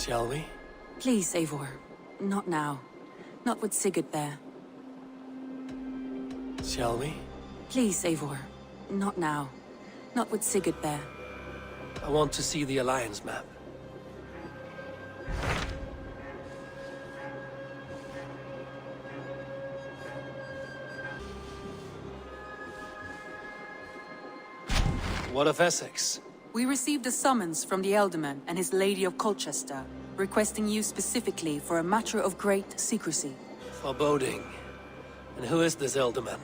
Shall we? Please, Eivor. Not now. Not with Sigurd there. Shall we? Please, Eivor. Not now. Not with Sigurd there. I want to see the Alliance map. What of Essex? We received a summons from the Ealdorman and his Lady of Colchester, requesting you specifically for a matter of great secrecy. Foreboding. And who is this Ealdorman?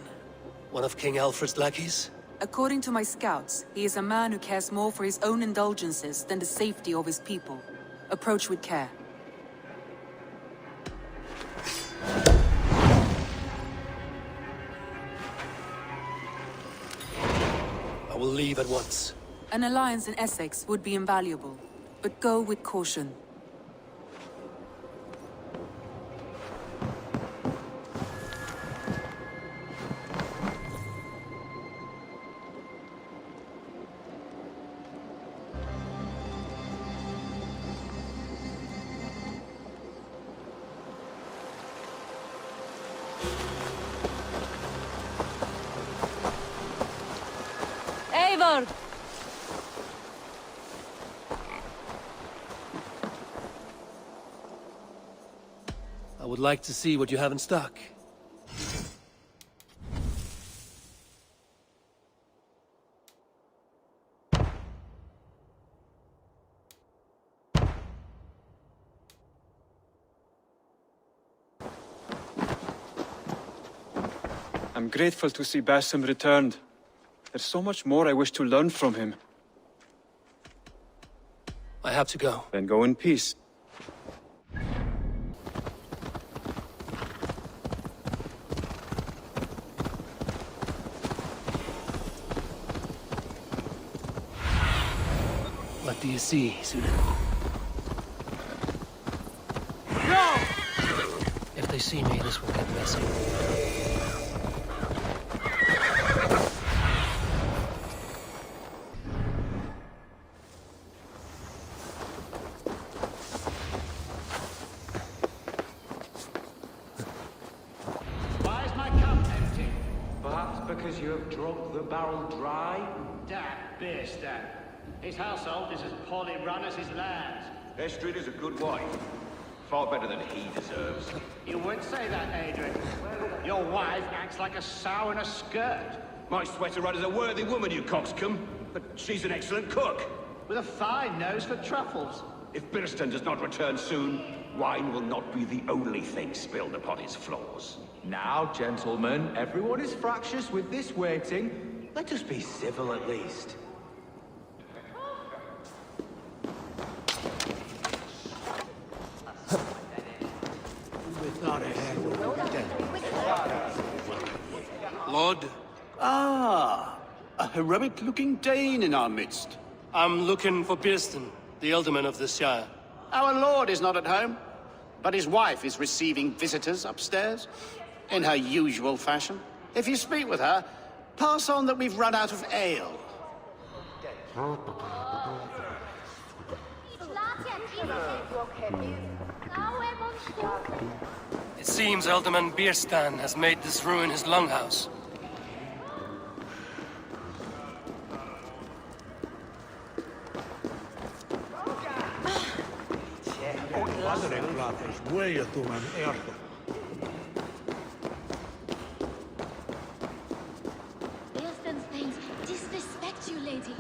One of King Alfred's lackeys? According to my scouts, he is a man who cares more for his own indulgences than the safety of his people. Approach with care. I will leave at once. An alliance in Essex would be invaluable, but go with caution. Eivor! I would like to see what you have in stock. I'm grateful to see Basim returned. There's so much more I wish to learn from him. I have to go. Then go in peace. What do you see, Sunan? No! If they see me, this will get messy. Why is my cup empty? Perhaps because you have drunk the barrel dry? That beer stand. His household is as poorly run as his lands. Estrid is a good wife. Far better than he deserves. You would say that, Adrian. Your wife acts like a sow in a skirt. My sweater run is a worthy woman, you coxcomb. But she's an excellent cook. With a fine nose for truffles. If Birston does not return soon, wine will not be the only thing spilled upon his floors. Now, gentlemen, everyone is fractious with this waiting. Let us be civil at least. Lord, Ah, a heroic-looking Dane in our midst. I'm looking for Birston, the Ealdorman of this Shire. Our lord is not at home, but his wife is receiving visitors upstairs, in her usual fashion. If you speak with her, pass on that we've run out of ale. It seems Ealdorman Birstan has made this ruin his longhouse. Birston's thanes disrespect you, lady.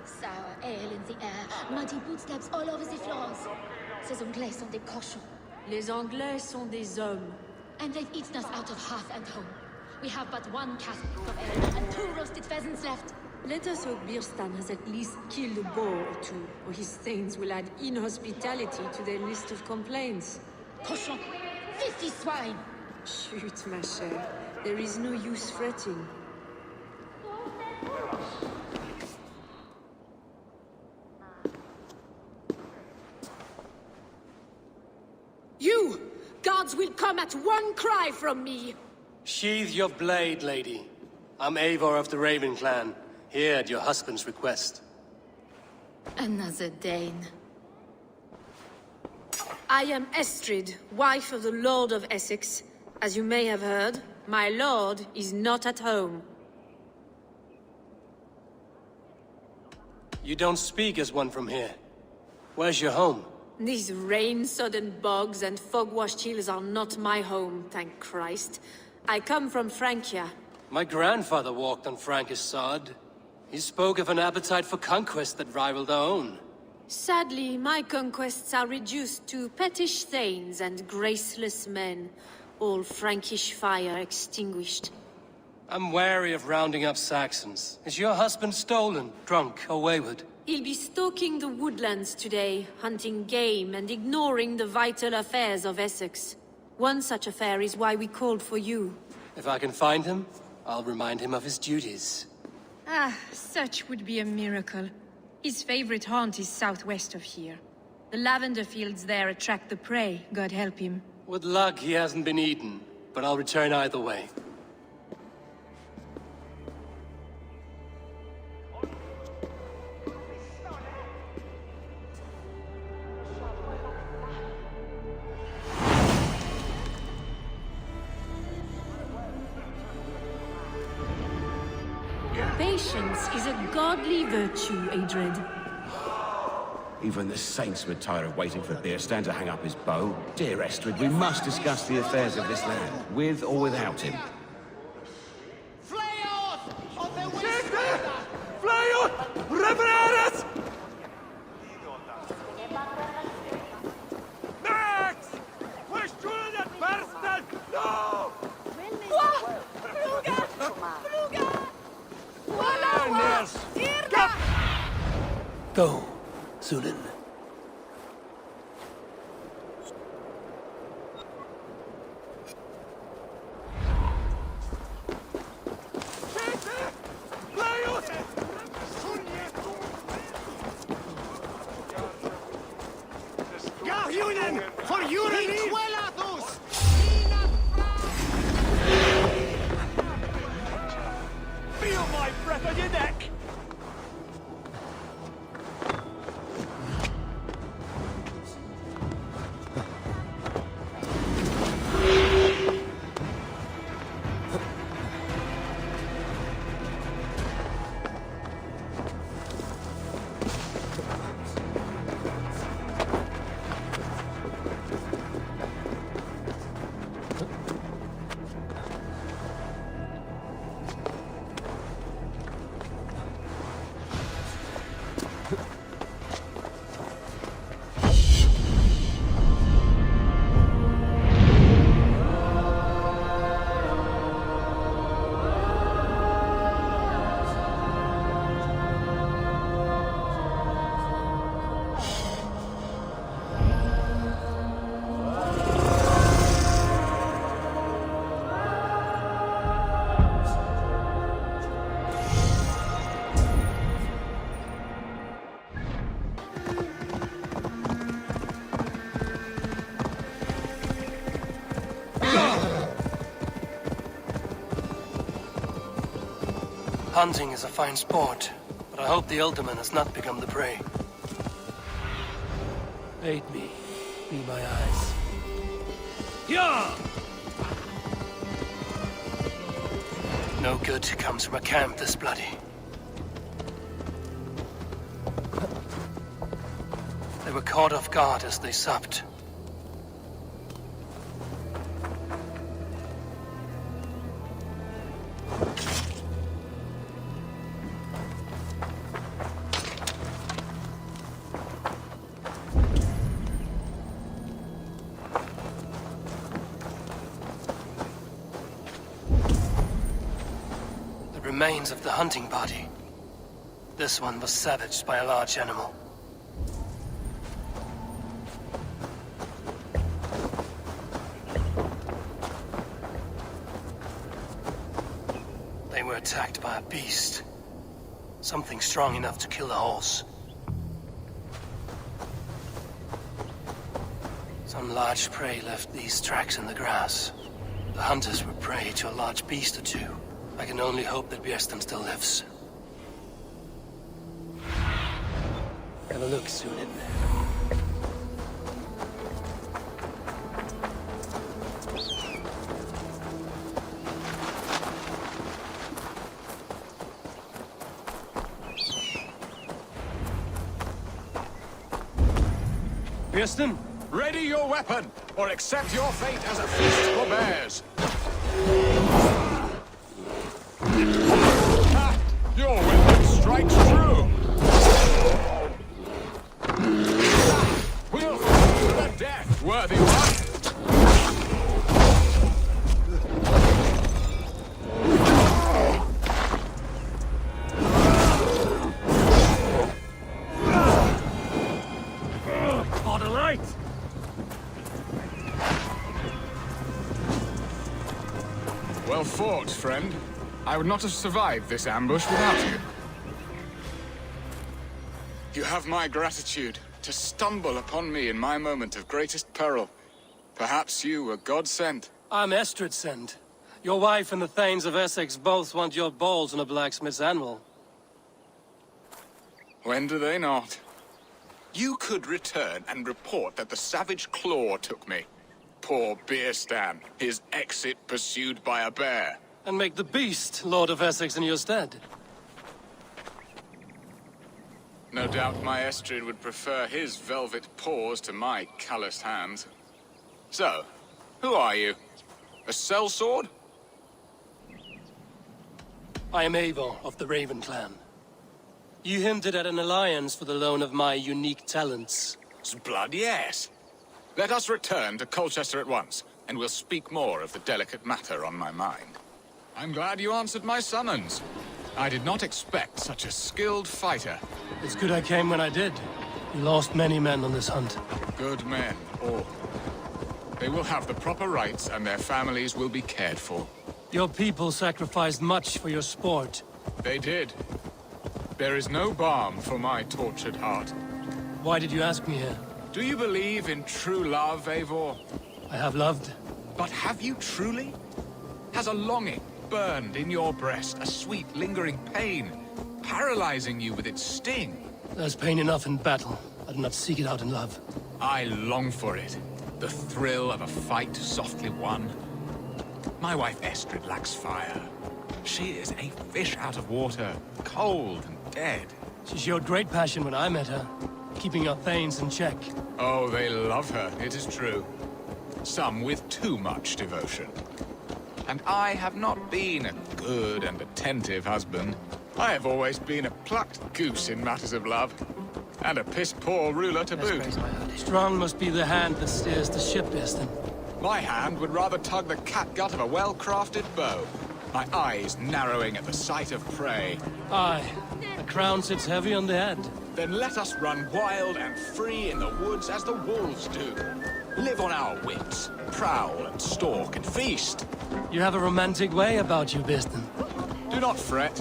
Sour ale in the air, muddy footsteps all over the floors. Ces Anglais sont des cochons. Les Anglais sont des hommes. And they've eaten us out of hearth and home. We have but one cask of ale and 2 roasted pheasants left. Let us hope Birstan has at least killed a boar or 2, or his thanes will add inhospitality to their list of complaints. Cochon! Filthy swine! Shoot, ma chère. There is no use fretting. You! Gods will come at one cry from me! Sheathe your blade, lady. I'm Eivor of the Raven clan, here at your husband's request. Another Dane. I am Estrid, wife of the Lord of Essex. As you may have heard, my lord is not at home. You don't speak as one from here. Where's your home? These rain-sodden bogs and fog-washed hills are not my home, thank Christ. I come from Francia. My grandfather walked on Frankish sod. He spoke of an appetite for conquest that rivaled our own. Sadly, my conquests are reduced to pettish thanes and graceless men, all Frankish fire extinguished. I'm wary of rounding up Saxons. Is your husband stolen, drunk, or wayward? He'll be stalking the woodlands today, hunting game and ignoring the vital affairs of Essex. One such affair is why we called for you. If I can find him, I'll remind him of his duties. Ah, such would be a miracle. His favorite haunt is southwest of here. The lavender fields there attract the prey, God help him. With luck, he hasn't been eaten, but I'll return either way. Patience is a godly virtue, Adred. Even the saints would tire of waiting for Beerstan to hang up his bow. Dear Estrid, we must discuss the affairs of this land, with or without him. Go, Sunan. For Europe! Feel my breath on your neck! Hunting is a fine sport, but I hope the Elderman has not become the prey. Aid me. Be my eyes. Yeah! No good comes from a camp this bloody. They were caught off guard as they supped. Remains of the hunting party. This one was savaged by a large animal. They were attacked by a beast. Something strong enough to kill a horse. Some large prey left these tracks in the grass. The hunters were prey to a large beast or two. I can only hope that Bjersten still lives. Have a look, Sunan. Kirsten? Ready your weapon, or accept your fate as a feast for bears. Ha! Your weapon strikes true. We'll fight to the death, worthy one. Well fought, friend. I would not have survived this ambush without you. You have my gratitude to stumble upon me in my moment of greatest peril. Perhaps you were God-sent. I'm Estrid sent. Your wife and the Thanes of Essex both want your balls on a blacksmith's anvil. When do they not? You could return and report that the savage claw took me. Poor Beerstan, his exit pursued by a bear. And make the beast Lord of Essex in your stead. No doubt my Estrid would prefer his velvet paws to my calloused hands. So, who are you? A sellsword? I am Eivor of the Raven clan. You hinted at an alliance for the loan of my unique talents. Blood, yes. Let us return to Colchester at once, and we'll speak more of the delicate matter on my mind. I'm glad you answered my summons. I did not expect such a skilled fighter. It's good I came when I did. You lost many men on this hunt. Good men, all. They will have the proper rights, and their families will be cared for. Your people sacrificed much for your sport. They did. There is no balm for my tortured heart. Why did you ask me here? Do you believe in true love, Eivor? I have loved. But have you truly? Has a longing burned in your breast, a sweet, lingering pain, paralyzing you with its sting? There's pain enough in battle. I do not seek it out in love. I long for it. The thrill of a fight softly won. My wife Estrid lacks fire. She is a fish out of water, cold and dead. She showed great passion when I met her, keeping our Thanes in check. Oh, they love her, it is true. Some with too much devotion. And I have not been a good and attentive husband. I have always been a plucked goose in matters of love. And a piss-poor ruler to boot. Strong must be the hand that steers the ship, Eston. My hand would rather tug the catgut of a well-crafted bow. My eyes narrowing at the sight of prey. Aye, the crown sits heavy on the head. Then let us run wild and free in the woods as the wolves do. Live on our wits, prowl and stalk and feast. You have a romantic way about you, Biston. Do not fret.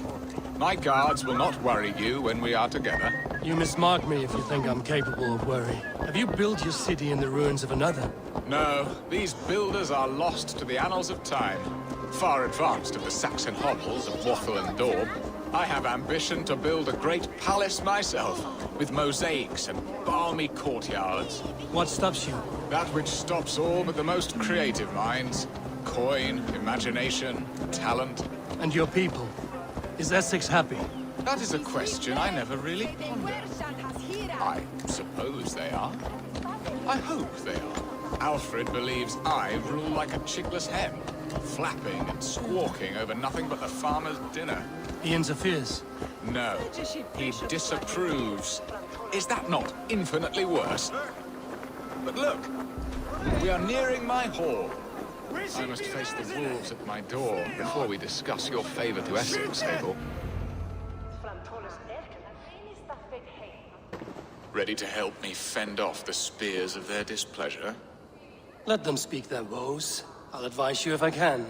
My guards will not worry you when we are together. You mismark me if you think I'm capable of worry. Have you built your city in the ruins of another? No, these builders are lost to the annals of time. Far advanced of the Saxon hovels of Wattle and Daub. I have ambition to build a great palace myself, with mosaics and balmy courtyards. What stops you? That which stops all but the most creative minds. Coin, imagination, talent. And your people? Is Essex happy? That is a question I never really pondered. I suppose they are. I hope they are. Alfred believes I rule like a chickless hen, flapping and squawking over nothing but the farmer's dinner. He interferes? No, he disapproves. Is that not infinitely worse? But look, we are nearing my hall. I must face the wolves at my door before we discuss your favor to Essex, Eivor. Ready to help me fend off the spears of their displeasure? Let them speak their woes. I'll advise you if I can.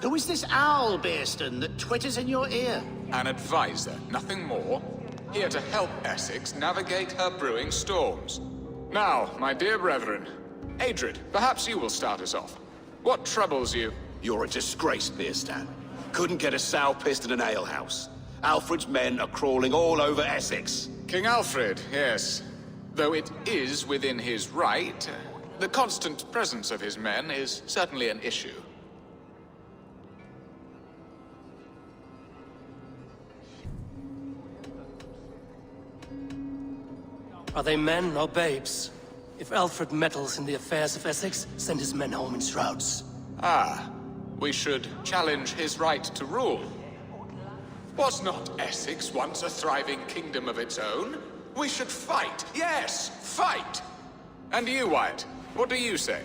Who is this owl, Beerston, that twitters in your ear? An advisor, nothing more. Here to help Essex navigate her brewing storms. Now, my dear brethren, Adrid, perhaps you will start us off. What troubles you? You're a disgrace, Beerstan. Couldn't get a sow pissed in an alehouse. Alfred's men are crawling all over Essex. King Alfred, yes. Though it is within his right, the constant presence of his men is certainly an issue. Are they men or babes? If Alfred meddles in the affairs of Essex, send his men home in shrouds. Ah, we should challenge his right to rule. Was not Essex once a thriving kingdom of its own? We should fight, yes, fight! And you, Wyatt, what do you say?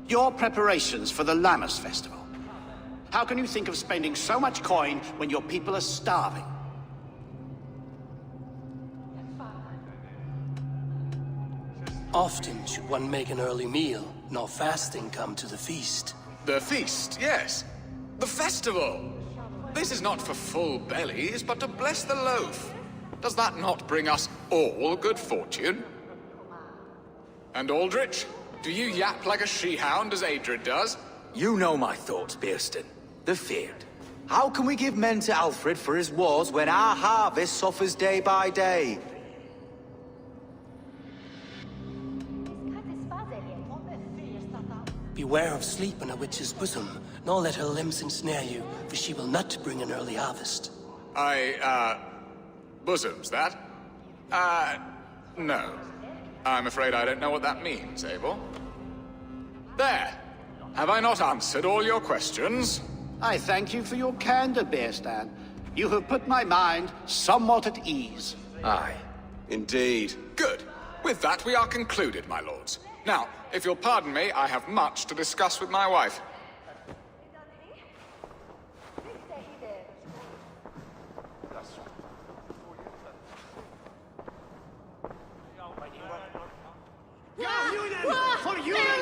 Your preparations for the Lammas festival. How can you think of spending so much coin when your people are starving? Often should one make an early meal, nor fasting come to the feast. The feast, yes. The festival! This is not for full bellies, but to bless the loaf. Does that not bring us all good fortune? And Aldrich, do you yap like a she-hound as Adred does? You know my thoughts, Bearston. The feared. How can we give men to Alfred for his wars when our harvest suffers day by day? Beware of sleep in a witch's bosom, nor let her limbs ensnare you, for she will not bring an early harvest. Bosoms, that? No. I'm afraid I don't know what that means, Eivor. There! Have I not answered all your questions? I thank you for your candor, Bearstan. You have put my mind somewhat at ease. Aye. Indeed. Good. With that, we are concluded, my lords. Now, if you'll pardon me, I have much to discuss with my wife.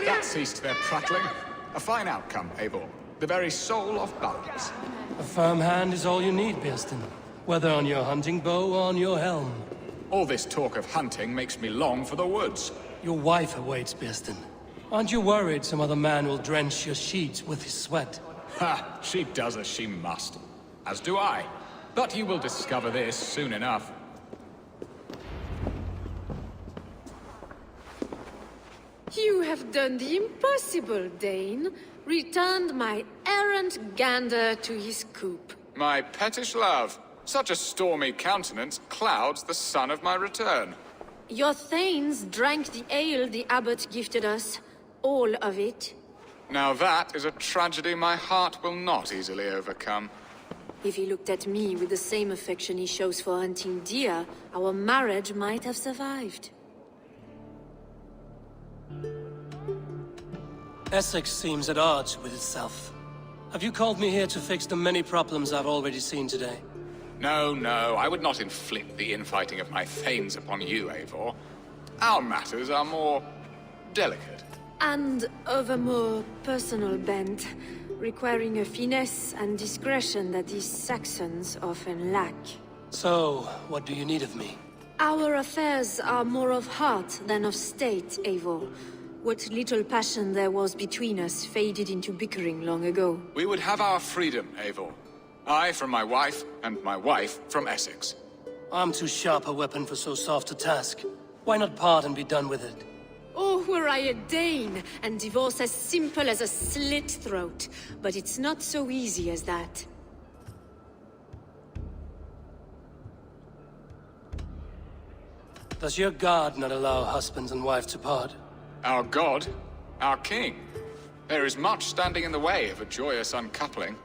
That ceased their prattling. A fine outcome, Eivor. The very soul of balance. A firm hand is all you need, Bearston. Whether on your hunting bow or on your helm. All this talk of hunting makes me long for the woods. Your wife awaits, Bearston. Aren't you worried some other man will drench your sheets with his sweat? Ha! She does as she must. As do I. But you will discover this soon enough. You have done the impossible, Dane. Returned my errant gander to his coop. My pettish love. Such a stormy countenance clouds the sun of my return. Your thanes drank the ale the abbot gifted us. All of it. Now that is a tragedy my heart will not easily overcome. If he looked at me with the same affection he shows for hunting deer, our marriage might have survived. Essex seems at odds with itself. Have you called me here to fix the many problems I've already seen today? No, no, I would not inflict the infighting of my thanes upon you, Eivor. Our matters are more delicate. And of a more personal bent, requiring a finesse and discretion that these Saxons often lack. So, what do you need of me? Our affairs are more of heart than of state, Eivor. What little passion there was between us faded into bickering long ago. We would have our freedom, Eivor. I from my wife, and my wife from Essex. I'm too sharp a weapon for so soft a task. Why not part and be done with it? Oh, were I a Dane, and divorce as simple as a slit throat. But it's not so easy as that. Does your god not allow husbands and wife to part? Our god? Our king? There is much standing in the way of a joyous uncoupling.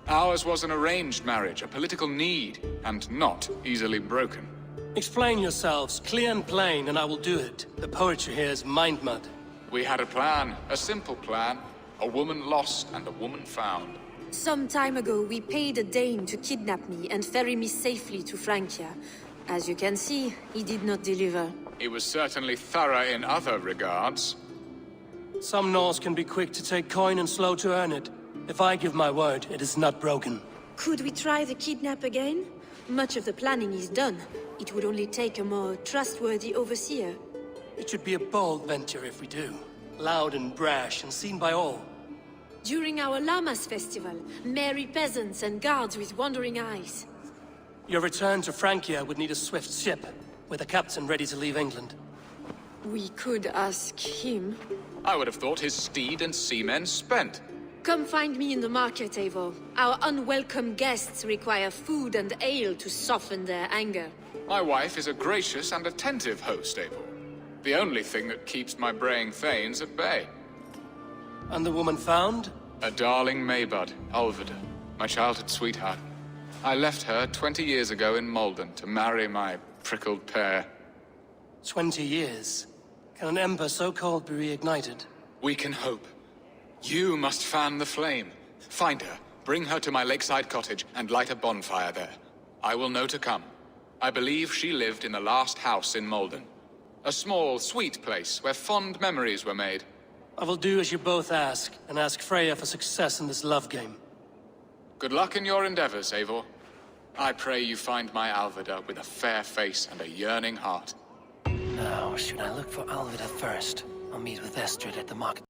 Ours was an arranged marriage, a political need, and not easily broken. Explain yourselves, clear and plain, and I will do it. The poetry here is mind mud. We had a plan, a simple plan. A woman lost and a woman found. Some time ago, we paid a Dane to kidnap me and ferry me safely to Francia. As you can see, he did not deliver. He was certainly thorough in other regards. Some Norse can be quick to take coin and slow to earn it. If I give my word, it is not broken. Could we try the kidnap again? Much of the planning is done. It would only take a more trustworthy overseer. It should be a bold venture if we do. Loud and brash and seen by all. During our Lammas festival, merry peasants and guards with wandering eyes. Your return to Francia would need a swift ship, with a captain ready to leave England. We could ask him. I would have thought his steed and seamen spent. Come find me in the market, Eivor. Our unwelcome guests require food and ale to soften their anger. My wife is a gracious and attentive host, Eivor. The only thing that keeps my braying thanes at bay. And the woman found? A darling Maybud, Alvida, my childhood sweetheart. I left her 20 years ago in Malden to marry my prickled pear. 20 years? Can an ember so cold be reignited? We can hope. You must fan the flame. Find her, bring her to my lakeside cottage, and light a bonfire there. I will know to come. I believe she lived in the last house in Malden. A small, sweet place where fond memories were made. I will do as you both ask, and ask Freya for success in this love game. Good luck in your endeavors, Eivor. I pray you find my Alvida with a fair face and a yearning heart. Now, should I look for Alvida first? I'll meet with Estrid at the market.